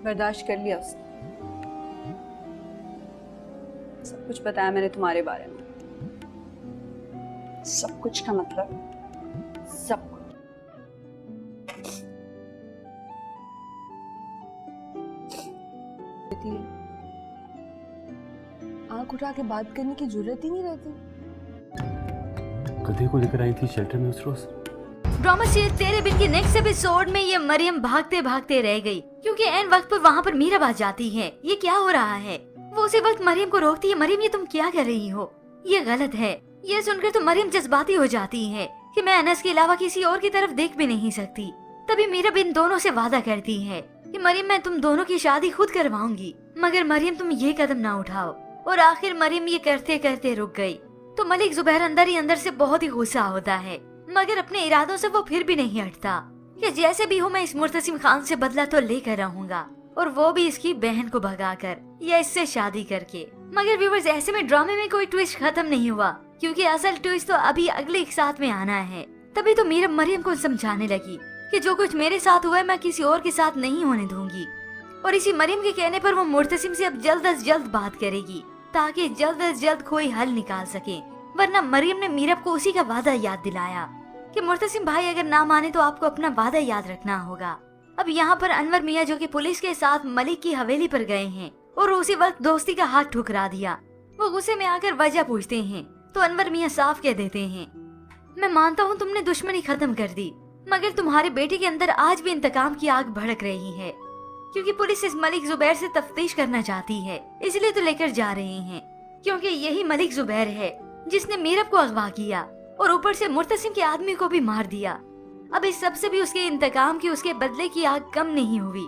बर्दाश्त कर लिया उसने। सब कुछ बताया मैंने तुम्हारे बारे में। सब कुछ का मतलब सब कुछ। आंख उठा के बात करने की जरूरत ही नहीं रहती। गधे को लेकर आई थी शेल्टर में उस रोज। ड्रामा सीरियल तेरे बिन के नेक्स्ट एपिसोड में ये मरियम भागते भागते रह गई क्योंकि एन वक्त पर वहाँ पर मीरा आ जाती है। ये क्या हो रहा है? वो उसी वक्त मरियम को रोकती है। मरियम, ये तुम क्या कर रही हो? ये गलत है। ये सुनकर तो मरियम जज्बाती हो जाती है कि मैं अनस के अलावा किसी और की तरफ देख भी नहीं सकती। तभी मीरा बिन दोनों से वादा करती है कि मरियम, मैं तुम दोनों की शादी खुद करवाऊंगी, मगर मरियम तुम ये कदम ना उठाओ। और आखिर मरियम ये करते करते रुक गई। तो मलिक जुबैर अंदर ही अंदर से बहुत ही गुस्सा होता है, मगर अपने इरादों से वो फिर भी नहीं हटता कि जैसे भी हो मैं इस मुर्तसिम खान से बदला तो लेकर रहूंगा, और वो भी इसकी बहन को भगाकर या इससे शादी करके। मगर व्यूअर्स, ऐसे में ड्रामे में कोई ट्विस्ट खत्म नहीं हुआ क्योंकि असल ट्विस्ट तो अभी अगले एक साथ में आना है। तभी तो मीरा मरियम को समझाने लगी कि जो कुछ मेरे साथ हुआ है मैं किसी और के साथ नहीं होने दूंगी। और इसी मरियम के कहने पर वो मुर्तसिम से अब जल्द अज जल्द बात करेगी ताकि जल्द अज जल्द कोई हल निकाल सके। वरना मरियम ने मीरा को उसी का वादा याद दिलाया कि मुर्तसिम भाई अगर ना माने तो आपको अपना वादा याद रखना होगा। अब यहाँ पर अनवर मियाँ जो कि पुलिस के साथ मलिक की हवेली पर गए हैं और उसी वक्त दोस्ती का हाथ ठुकरा दिया। वो गुस्से में आकर वजह पूछते हैं तो अनवर मियाँ साफ कह देते हैं, मैं मानता हूँ तुमने दुश्मनी खत्म कर दी, मगर तुम्हारे बेटे के अंदर आज भी इंतकाम की आग भड़क रही है क्योंकि पुलिस इस मलिक जुबैर से तफ्तीश करना चाहती है, इसलिए तो लेकर जा रहे हैं क्योंकि यही मलिक जुबैर है जिसने मीरब को अगवा किया और ऊपर से मुर्तसिम के आदमी को भी मार दिया। अब इस सब से भी उसके इंतकाम की, उसके बदले की आग कम नहीं हुई।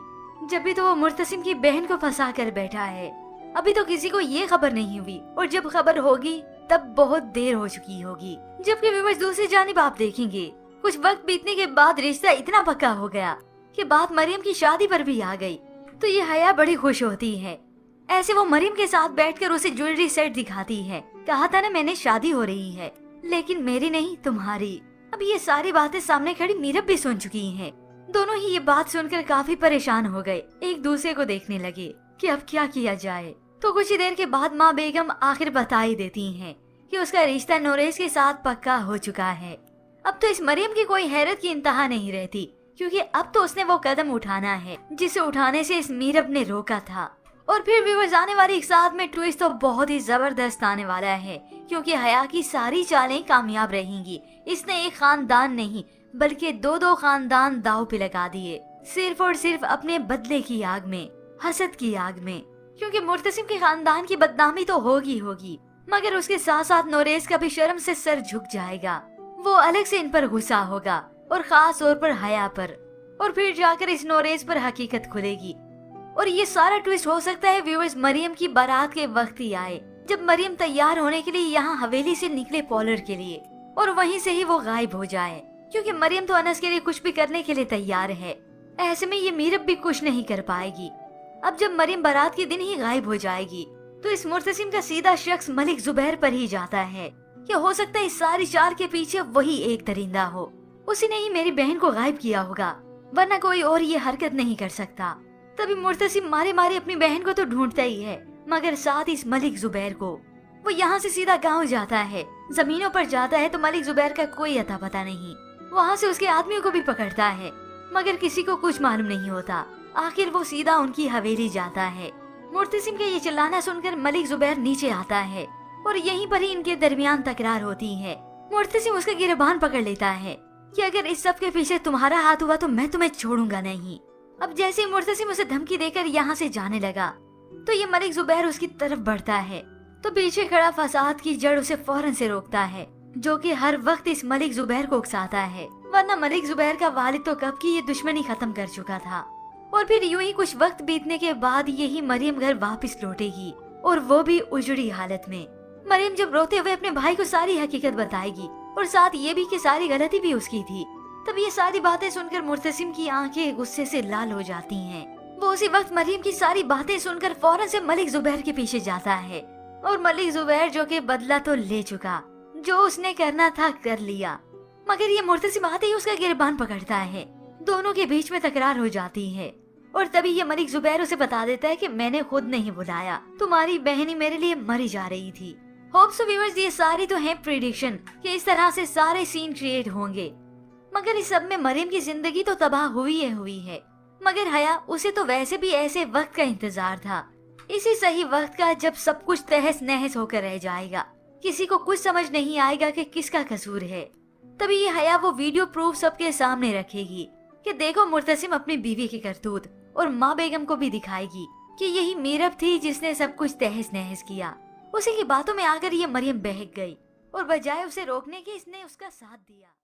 जब भी तो वो मुर्तसिम की बहन को फंसा कर बैठा है। अभी तो किसी को ये खबर नहीं हुई और जब खबर होगी तब बहुत देर हो चुकी होगी। जबकि व्यूअर्स, दूसरी जानिब आप देखेंगे कुछ वक्त बीतने के बाद रिश्ता इतना पक्का हो गया कि बात मरियम की शादी पर भी आ गई। तो ये हया बड़ी खुश होती है। ऐसे वो मरियम के साथ बैठकर उसे ज्वेलरी सेट दिखाती है। कहा था ना मैंने शादी हो रही है, लेकिन मेरी नहीं तुम्हारी। अब ये सारी बातें सामने खड़ी मीरब भी सुन चुकी हैं। दोनों ही ये बात सुनकर काफी परेशान हो गए, एक दूसरे को देखने लगे कि अब क्या किया जाए। तो कुछ ही देर के बाद माँ बेगम आखिर बता ही देती हैं कि उसका रिश्ता नोरेस के साथ पक्का हो चुका है। अब तो इस मरियम की कोई हैरत की इंतहा नहीं रहती क्योंकि अब तो उसने वो कदम उठाना है जिसे उठाने से इस मीरब ने रोका था। और फिर व्यूअर्स, आने वाली एक साथ में ट्विस्ट तो बहुत ही जबरदस्त आने वाला है क्योंकि हया की सारी चालें कामयाब रहेंगी। इसने एक खानदान नहीं बल्कि दो दो खानदान दाव पे लगा दिए, सिर्फ और सिर्फ अपने बदले की आग में, हसद की आग में। क्योंकि मुर्तसिम के खानदान की बदनामी तो होगी होगी, मगर उसके साथ साथ नोरेस का भी शर्म से सर झुक जाएगा। वो अलग से इन पर गुस्सा होगा और खास तौर पर हया पर, और फिर जाकर इस नोरेस पर हकीकत खुलेगी। और ये सारा ट्विस्ट हो सकता है व्यूअर्स मरियम की बारात के वक्त ही आए, जब मरियम तैयार होने के लिए यहाँ हवेली से निकले पॉलर के लिए, और वहीं से ही वो गायब हो जाए क्योंकि मरियम तो अनस के लिए कुछ भी करने के लिए तैयार है। ऐसे में ये मीरब भी कुछ नहीं कर पाएगी। अब जब मरियम बारात के दिन ही गायब हो जाएगी तो इस मुर्तसिम का सीधा शख्स मलिक जुबैर पर ही जाता है कि हो सकता है इस सारी चाल के पीछे वही एक दरिंदा हो। उसी ने ही मेरी बहन को गायब किया होगा, वरना कोई और ये हरकत नहीं कर सकता। तभी मुर्तसिम मारे मारे अपनी बहन को तो ढूंढता ही है, मगर साथ इस मलिक जुबैर को। वो यहाँ से सीधा गांव जाता है, जमीनों पर जाता है तो मलिक जुबैर का कोई अता पता नहीं। वहाँ से उसके आदमियों को भी पकड़ता है, मगर किसी को कुछ मालूम नहीं होता। आखिर वो सीधा उनकी हवेली जाता है। मुर्तसिम के ये चिल्लाना सुनकर मलिक जुबैर नीचे आता है और यहीं पर ही इनके दरमियान तकरार होती है। मुर्तसिम उसका गिरबान पकड़ लेता है कि अगर इस सब के पीछे तुम्हारा हाथ हुआ तो मैं तुम्हें छोड़ूंगा नहीं। अब जैसे ही मुर्तसिम उसे धमकी देकर यहाँ से जाने लगा तो ये मलिक जुबैर उसकी तरफ बढ़ता है, तो पीछे खड़ा फसाद की जड़ उसे फौरन से रोकता है, जो कि हर वक्त इस मलिक जुबैर को उकसाता है। वरना मलिक जुबैर का वालिद तो कब की ये दुश्मनी खत्म कर चुका था। और फिर यूं ही कुछ वक्त बीतने के बाद यही मरियम घर वापस लौटेगी, और वो भी उजड़ी हालत में। मरियम जब रोते हुए अपने भाई को सारी हकीकत बताएगी और साथ ये भी कि सारी गलती भी उसकी थी, तब ये सारी बातें सुनकर मुर्तसिम की आंखें गुस्से से लाल हो जाती हैं। वो उसी वक्त मरियम की सारी बातें सुनकर फौरन से मलिक जुबैर के पीछे जाता है, और मलिक जुबैर जो कि बदला तो ले चुका, जो उसने करना था कर लिया, मगर ये मुर्तसिम आते ही उसका गिरबान पकड़ता है। दोनों के बीच में तकरार हो जाती है और तभी ये मलिक जुबैर उसे बता देता है कि मैंने खुद नहीं बुलाया, तुम्हारी बहन ही मेरे लिए मरी जा रही थी। होप सो व्यूअर्स, ये सारी तो है प्रिडिक्शन कि इस तरह से सारे सीन क्रिएट होंगे, मगर इस सब में मरियम की जिंदगी तो तबाह हुई है। मगर हया, उसे तो वैसे भी ऐसे वक्त का इंतजार था, इसी सही वक्त का जब सब कुछ तहस नहस होकर रह जाएगा, किसी को कुछ समझ नहीं आएगा कि किसका कसूर है। तभी ये हया वो वीडियो प्रूफ सबके सामने रखेगी कि देखो मुर्तसिम अपनी बीवी की करतूत, और माँ बेगम को भी दिखाएगी कि यही मीरब थी जिसने सब कुछ तहस नहस किया। उसी की बातों में आकर ये मरियम बहक गई और बजाय उसे रोकने के इसने उसका साथ दिया।